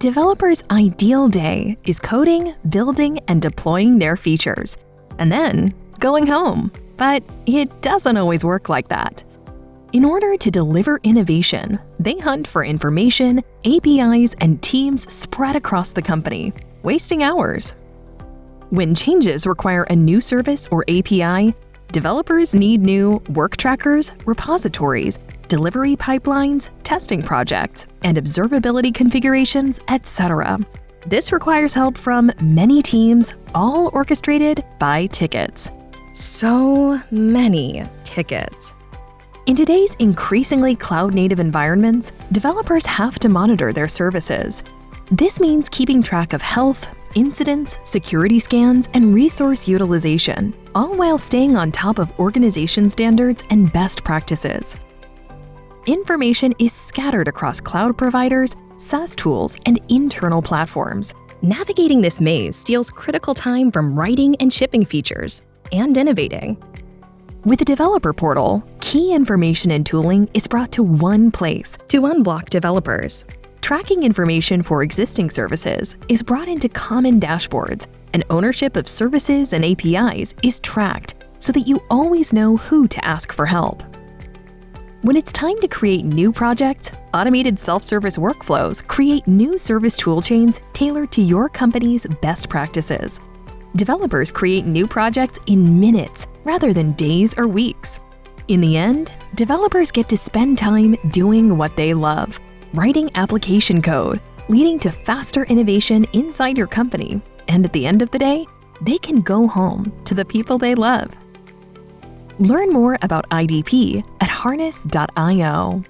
developer's ideal day is coding, building, and deploying their features, and then going home. But it doesn't always work like that. In order to deliver innovation, they hunt for information, APIs, and teams spread across the company, wasting hours. When changes require a new service or API, developers need new work trackers, repositories, delivery pipelines, testing projects, and observability configurations, etc. This requires help from many teams, all orchestrated by tickets. So many tickets. In today's increasingly cloud-native environments, developers have to monitor their services. This means keeping track of health, incidents, security scans, and resource utilization, all while staying on top of organization standards and best practices. Information is scattered across cloud providers, SaaS tools, and internal platforms. Navigating this maze steals critical time from writing and shipping features and innovating. With the developer portal, key information and tooling is brought to one place to unblock developers. Tracking information for existing services is brought into common dashboards, and ownership of services and APIs is tracked so that you always know who to ask for help. When it's time to create new projects, automated self-service workflows create new service toolchains tailored to your company's best practices. Developers create new projects in minutes rather than days or weeks. In the end, developers get to spend time doing what they love, writing application code, leading to faster innovation inside your company. And at the end of the day, they can go home to the people they love. Learn more about IDP at harness.io.